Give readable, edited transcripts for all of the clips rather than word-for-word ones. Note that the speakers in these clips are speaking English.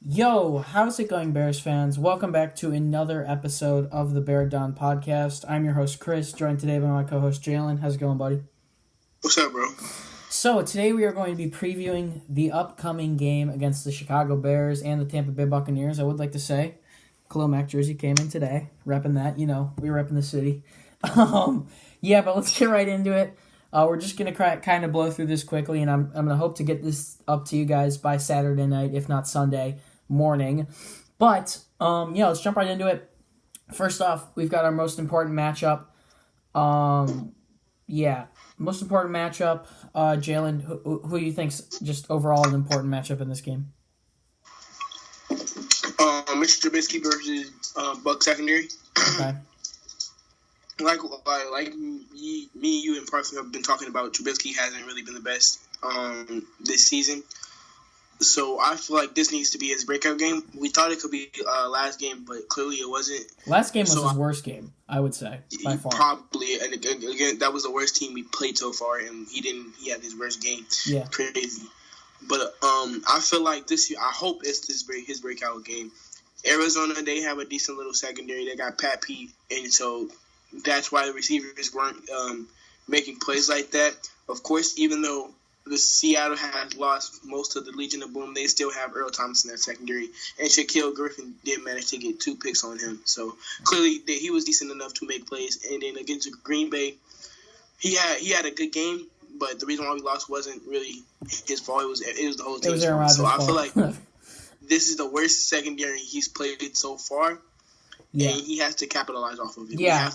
Yo, how's it going, Bears fans? Welcome back to another episode of the Bear Down podcast. I'm your host, Chris, joined today by my co-host, Jaylen. How's it going, buddy? What's up, bro? So, today we are going to be previewing the upcoming game against the Chicago Bears and the Tampa Bay Buccaneers. I would like to say, Khalil Mack jersey came in today, repping that. We're repping the city. But let's get right into it. We're just going to kind of blow through this quickly, and I'm going to hope to get this up to you guys by Saturday night, if not Sunday morning. But let's jump right into it. First off, we've got our most important matchup. Most important matchup. Jaylen, who do you think's just overall an important matchup in this game? Mr. Trubisky versus Buck secondary. Okay. Like me, you, and Parth have been talking about, Trubisky hasn't really been the best this season. So I feel like this needs to be his breakout game. We thought it could be last game, but clearly it wasn't. Last game was his worst game, I would say, by far. Probably, and again, that was the worst team we played so far, and he had his worst game. Yeah. Crazy. But I feel like this year, I hope it's his breakout game. Arizona, they have a decent little secondary. They got Pat P, and so that's why the receivers weren't making plays like that. Of course, even though the Seattle has lost most of the Legion of Boom, they still have Earl Thomas in that secondary, and Shaquille Griffin did manage to get 2 picks on him. So clearly, he was decent enough to make plays. And then against Green Bay, he had a good game, but the reason why we lost wasn't really his fault. It was the whole team's fault. So I feel like this is the worst secondary he's played so far, and he has to capitalize off of it. Yeah.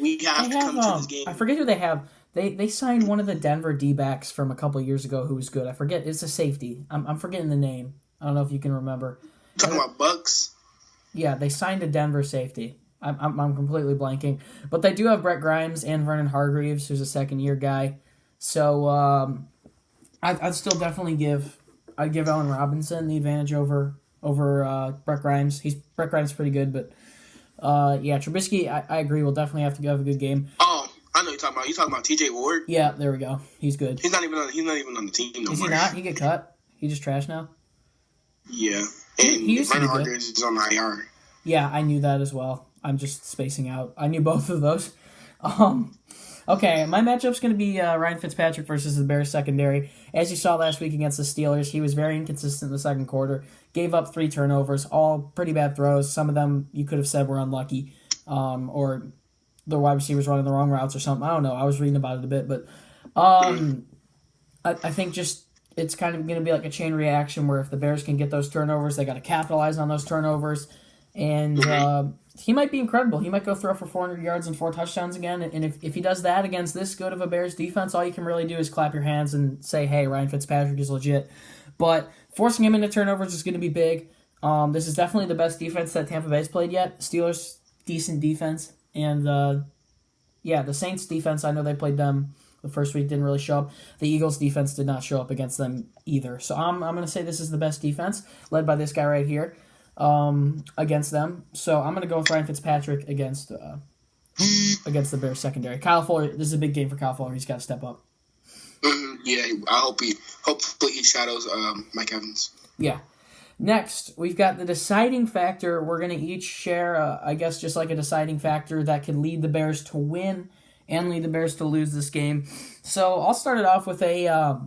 We have to come to this game. I forget who they have. They signed one of the Denver D-backs from a couple of years ago who was good. I forget. It's a safety. I'm forgetting the name. I don't know if you can remember. Talking about Bucks? Yeah, they signed a Denver safety. I'm completely blanking. But they do have Brett Grimes and Vernon Hargreaves, who's a second-year guy. So I'd still definitely I'd give Allen Robinson the advantage over Brett Grimes. Brett Grimes is pretty good, but Trubisky, I agree, will definitely have to have a good game. Oh, I know you're talking about. You talking about T.J. Ward? Yeah, there we go. He's good. He's not even on the team no more. Is he not? He get cut? He just trash now? Yeah. And he used to be good. Is on IR. Yeah, I knew that as well. I'm just spacing out. I knew both of those. Okay, my matchup's going to be Ryan Fitzpatrick versus the Bears secondary. As you saw last week against the Steelers, he was very inconsistent in the second quarter. Gave up 3 turnovers, all pretty bad throws. Some of them you could have said were unlucky, or the wide receivers running the wrong routes or something. I don't know. I was reading about it a bit, but I think just it's kind of going to be like a chain reaction where if the Bears can get those turnovers, they got to capitalize on those turnovers. And he might be incredible. He might go throw for 400 yards and 4 touchdowns again. And if he does that against this good of a Bears defense, all you can really do is clap your hands and say, hey, Ryan Fitzpatrick is legit. But forcing him into turnovers is going to be big. This is definitely the best defense that Tampa Bay's played yet. Steelers, decent defense. And, the Saints defense, I know they played them the first week, didn't really show up. The Eagles defense did not show up against them either. So I'm going to say this is the best defense, led by this guy right here, against them. So I'm going to go with Ryan Fitzpatrick against the Bears secondary. Kyle Fuller, this is a big game for Kyle Fuller. He's got to step up. Yeah, hopefully he shadows Mike Evans. Yeah. Next, we've got the deciding factor. We're going to each share, just like a deciding factor that could lead the Bears to win and lead the Bears to lose this game. So I'll start it off with a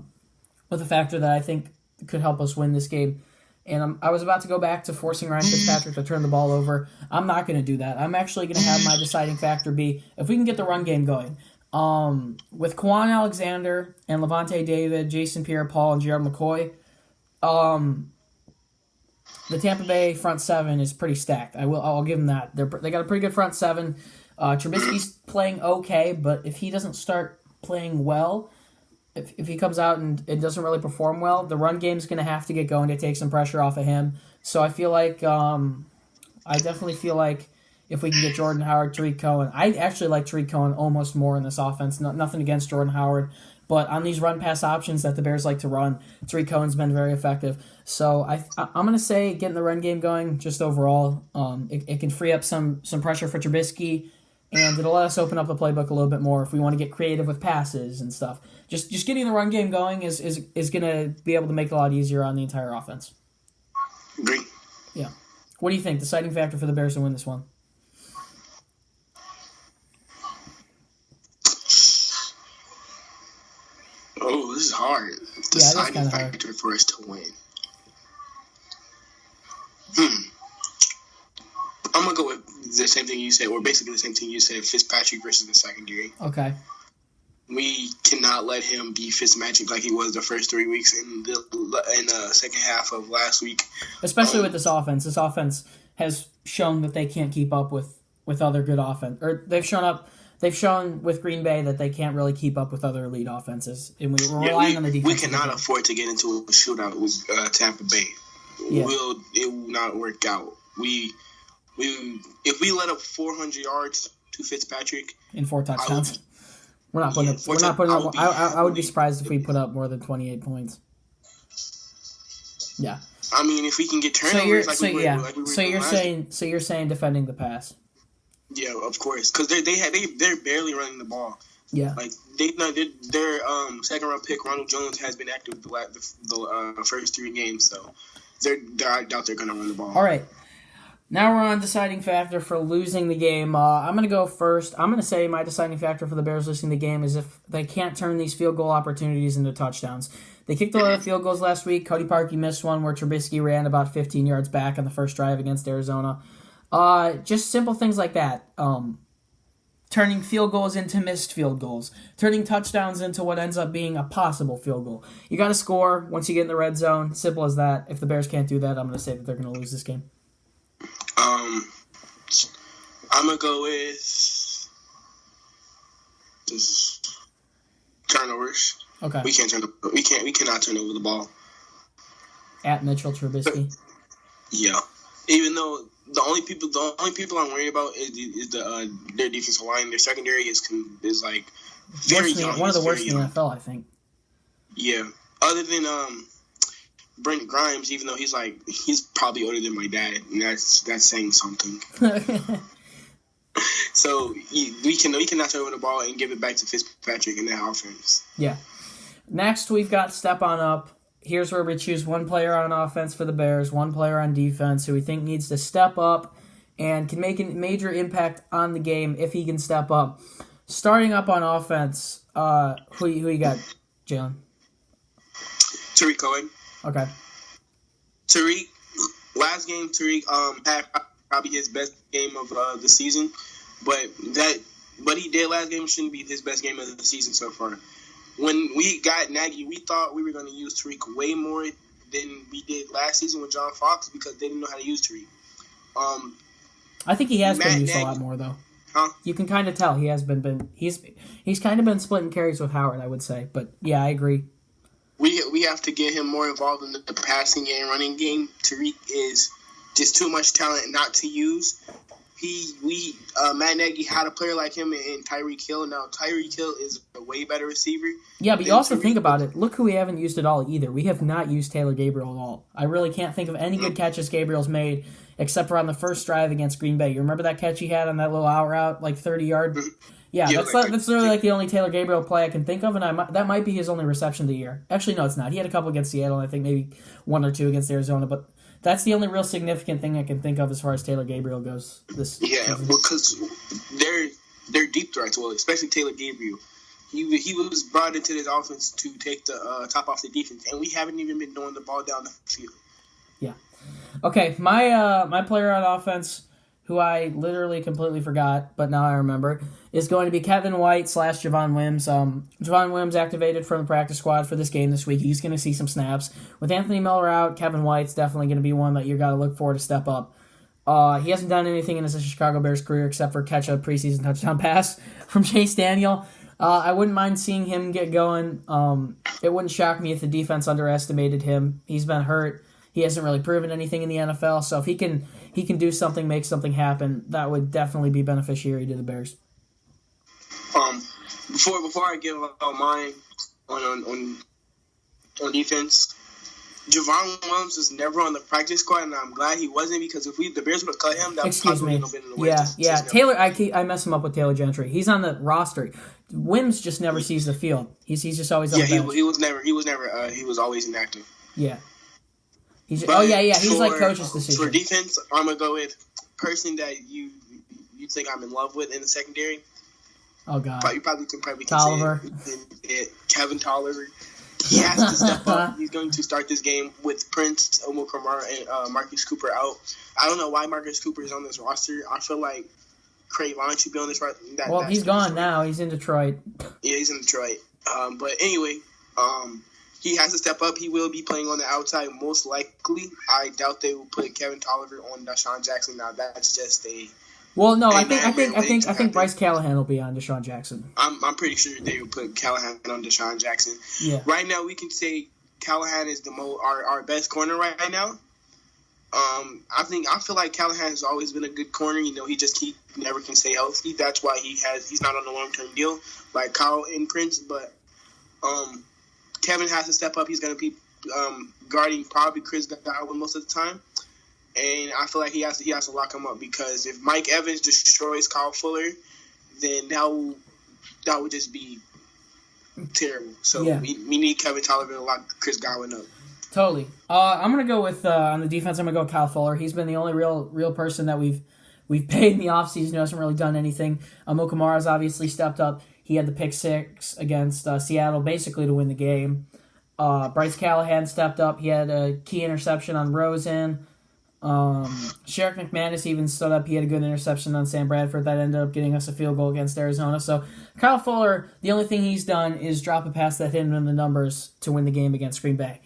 factor that I think could help us win this game. And I was about to go back to forcing Ryan Fitzpatrick to turn the ball over. I'm not going to do that. I'm actually going to have my deciding factor be if we can get the run game going. With Quan Alexander and Levante David, Jason Pierre-Paul, and Gerald McCoy, the Tampa Bay front seven is pretty stacked. I'll give them that. They got a pretty good front seven. Trubisky's playing okay, but if he doesn't start playing well, if he comes out and it doesn't really perform well, the run game's going to have to get going to take some pressure off of him. So I feel like I definitely feel like if we can get Jordan Howard, Tariq Cohen, I actually like Tariq Cohen almost more in this offense. Nothing against Jordan Howard. But on these run-pass options that the Bears like to run, Tariq Cohen's been very effective. So I'm going to say getting the run game going just overall, it can free up some pressure for Trubisky, and it'll let us open up the playbook a little bit more if we want to get creative with passes and stuff. Just getting the run game going is going to be able to make it a lot easier on the entire offense. Agree. Yeah. What do you think? Deciding factor for the Bears to win this one? Oh, this is hard. Deciding factor for us to win. I'm going to go with the same thing you said, or basically the same thing you said, Fitzpatrick versus the secondary. Okay. We cannot let him be Fitzmagic like he was the first 3 weeks in the second half of last week. Especially with this offense. This offense has shown that they can't keep up with other good offense. Or they've shown with Green Bay that they can't really keep up with other elite offenses. And we're relying on the defense. We cannot afford to get into a shootout with Tampa Bay. Yeah. It will not work out. If we let up 400 yards to Fitzpatrick in 4 touchdowns. We're not putting up. I would be surprised if we put up more than 28 points. Yeah. I mean, if we can get turnovers, So you're saying defending the pass. Yeah, of course, because they're barely running the ball. Yeah. Like their second round pick Ronald Jones has been active the first 3 games, so I doubt they're gonna run the ball. All right. Now we're on deciding factor for losing the game. I'm going to go first. I'm going to say my deciding factor for the Bears losing the game is if they can't turn these field goal opportunities into touchdowns. They kicked a lot of field goals last week. Cody Parkey missed one where Trubisky ran about 15 yards back on the first drive against Arizona. Just simple things like that. Turning field goals into missed field goals. Turning touchdowns into what ends up being a possible field goal. You got to score once you get in the red zone. Simple as that. If the Bears can't do that, I'm going to say that they're going to lose this game. I'm gonna go with just turnovers. Okay. We cannot turn over the ball. At Mitchell Trubisky. Yeah. Even though the only people I'm worried about is their defensive line. Their secondary is like very young. One of the worst in the NFL, I think. Yeah. Other than Brent Grimes, even though he's probably older than my dad, and that's saying something. So we cannot turn over the ball and give it back to Fitzpatrick in that offense. Yeah. Next, we've got step on up. Here's where we choose one player on offense for the Bears, one player on defense who we think needs to step up and can make a major impact on the game if he can step up. Starting up on offense, who you got, Jaylen? Tariq Cohen. Okay. Tariq had probably his best game of the season, but he did last game shouldn't be his best game of the season so far. When we got Nagy, we thought we were going to use Tariq way more than we did last season with John Fox because they didn't know how to use Tariq. I think he has been used a lot more though. Huh? You can kind of tell he has been he's kind of been splitting carries with Howard, I would say. But yeah, I agree. We have to get him more involved in the passing game, running game. Tariq is just too much talent not to use. Matt Nagy had a player like him in Tyreek Hill. Now Tyreek Hill is a way better receiver. Yeah, but you also think about it. Look who we haven't used at all either. We have not used Taylor Gabriel at all. I really can't think of any good catches Gabriel's made except for on the first drive against Green Bay. You remember that catch he had on that little out route, like 30-yard? Yeah, that's literally like the only Taylor Gabriel play I can think of, and that might be his only reception of the year. Actually, no, it's not. He had a couple against Seattle, and I think maybe 1 or 2 against Arizona, but that's the only real significant thing I can think of as far as Taylor Gabriel goes. Because they're deep threats, well, especially Taylor Gabriel. He was brought into this offense to take the top off the defense, and we haven't even been throwing the ball down the field. Yeah. Okay, my player on offense, who I literally completely forgot, but now I remember, is going to be Kevin White / Javon Wims. Javon Wims activated from the practice squad for this game this week. He's going to see some snaps. With Anthony Miller out, Kevin White's definitely going to be one that you got to look for to step up. He hasn't done anything in his Chicago Bears career except for catch a preseason touchdown pass from Chase Daniel. I wouldn't mind seeing him get going. It wouldn't shock me if the defense underestimated him. He's been hurt. He hasn't really proven anything in the NFL, so if he can do something, make something happen, that would definitely be beneficiary to the Bears. Before I give out mine on defense, Javon Williams was never on the practice squad, and I'm glad he wasn't because if the Bears would have cut him, that would probably have been in the way. Yeah. Taylor, I mess him up with Taylor Gentry. He's on the roster. Wims just never sees the field. He's just always on the bench. He was always inactive. Yeah. He's But he's like coach's for decision. defense, I'm gonna go with person that you think I'm in love with in the secondary. Oh God, You probably can Tolliver. say it. Kevin Tolliver. He has to step up. He's going to start this game with Prince, Omokamara, and Marcus Cooper out. I don't know why Marcus Cooper is on this roster. I feel like Craven should be on this roster. Well, he's gone now. He's in Detroit. Yeah, he's in Detroit. But anyway, he has to step up. He will be playing on the outside most likely. I doubt they will put Kevin Tolliver on Deshaun Jackson. Now that's just a. Well, no, I think Bryce Callahan will be on Deshaun Jackson. I'm pretty sure they will put Callahan on Deshaun Jackson. Yeah. Right now, we can say Callahan is our best corner right now. I feel like Callahan has always been a good corner. You know, he never can stay healthy. That's why he's not on a long-term deal like Kyle and Prince. But Kevin has to step up. He's going to be guarding probably Chris Godwin most of the time. And I feel like he has to lock him up, because if Mike Evans destroys Kyle Fuller, then that would just be terrible. So we need Kevin Tolliver to lock Chris Godwin up. Totally. I'm gonna go with on the defense. I'm gonna go with Kyle Fuller. He's been the only real person that we've paid in the offseason who hasn't really done anything. Okamara's obviously stepped up. He had the pick 6 against Seattle, basically to win the game. Bryce Callahan stepped up. He had a key interception on Rosen. Sherrick McManus even stood up. He had a good interception on Sam Bradford that ended up getting us a field goal against Arizona. So Kyle Fuller, the only thing he's done is drop a pass that hit him in the numbers to win the game against Green Bay.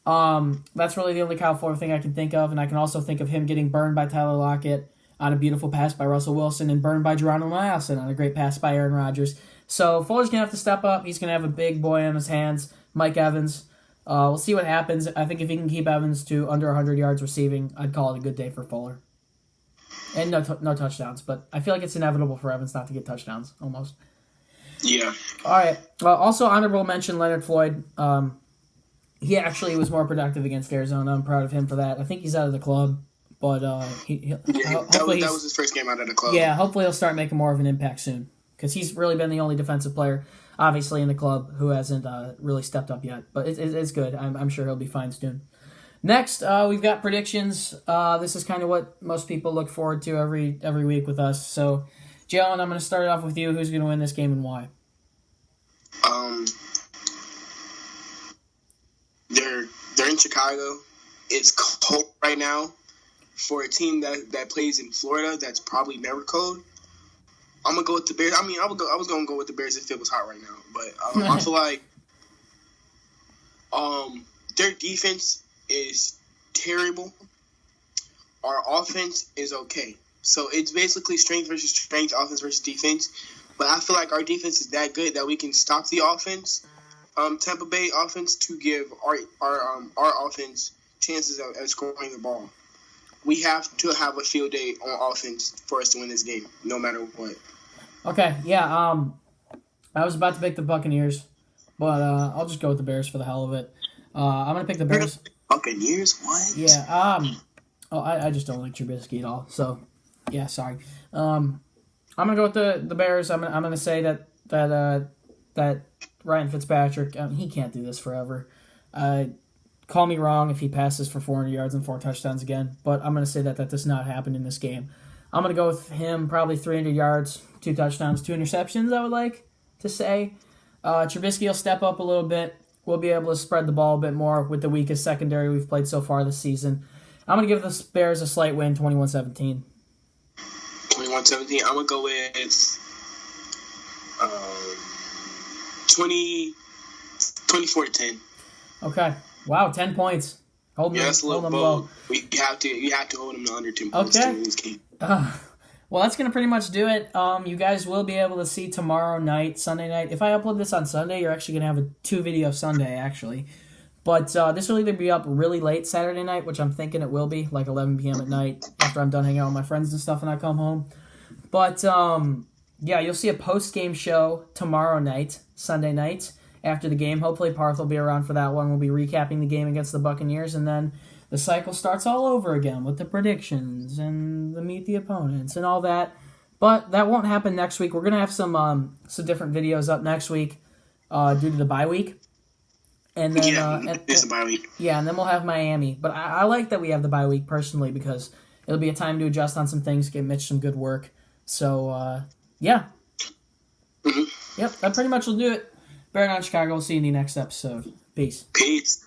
That's really the only Kyle Fuller thing I can think of, and I can also think of him getting burned by Tyler Lockett on a beautiful pass by Russell Wilson and burned by Geronimo Allison on a great pass by Aaron Rodgers. So Fuller's going to have to step up. He's going to have a big boy on his hands, Mike Evans. We'll see what happens. I think if he can keep Evans to under 100 yards receiving, I'd call it a good day for Fuller. And no touchdowns, but I feel like it's inevitable for Evans not to get touchdowns, almost. Yeah. All right. Also, honorable mention, Leonard Floyd. He actually was more productive against Arizona. I'm proud of him for that. I think he's out of the club, but that was his first game out of the club. Yeah, hopefully he'll start making more of an impact soon, because he's really been the only defensive player, obviously, in the club who hasn't really stepped up yet. But it's good. I'm sure he'll be fine soon. Next, we've got predictions. This is kind of what most people look forward to every week with us. So, Jaylen, I'm going to start it off with you. Who's going to win this game and why? They're in Chicago. It's cold right now. For a team that plays in Florida, that's probably never cold. I'm gonna go with the Bears. I mean, I was gonna go with the Bears if it was hot right now, but I feel like their defense is terrible. Our offense is okay. So it's basically strength versus strength, offense versus defense. But I feel like our defense is that good that we can stop the offense, Tampa Bay offense, to give our offense chances of scoring the ball. We have to have a field day on offense for us to win this game, no matter what. Okay, yeah. I was about to pick the Buccaneers, but I'll just go with the Bears for the hell of it. I'm gonna pick the Bears. Buccaneers? What? Yeah. I just don't like Trubisky at all. So, yeah. Sorry. I'm gonna go with the Bears. I'm gonna say that Ryan Fitzpatrick, he can't do this forever. Call me wrong if he passes for 400 yards and 4 touchdowns again, but I'm gonna say that does not happen in this game. I'm going to go with him, probably 300 yards, 2 touchdowns, 2 interceptions, I would like to say. Trubisky will step up a little bit. We'll be able to spread the ball a bit more with the weakest secondary we've played so far this season. I'm going to give the Bears a slight win, 21-17. 21-17. I'm going to go with 24-10. Okay. Wow, 10 points. Hold that's a little bold. You have to hold them to under 10 points to win this game. Well, that's going to pretty much do it. You guys will be able to see tomorrow night, Sunday night. If I upload this on Sunday, you're actually going to have a 2-video Sunday, actually. But this will either be up really late Saturday night, which I'm thinking it will be, like 11 p.m. at night, after I'm done hanging out with my friends and stuff and I come home. But, yeah, you'll see a post-game show tomorrow night, Sunday night, after the game. Hopefully Parth will be around for that one. We'll be recapping the game against the Buccaneers, and then the cycle starts all over again with the predictions and the meet the opponents and all that. But that won't happen next week. We're going to have some different videos up next week due to the bye week. And then it's a bye week. Yeah, and then we'll have Miami. But I like that we have the bye week personally because it'll be a time to adjust on some things, get Mitch some good work. So yeah. Mm-hmm. Yep, that pretty much will do it. Bear down, Chicago. We'll see you in the next episode. Peace. Peace.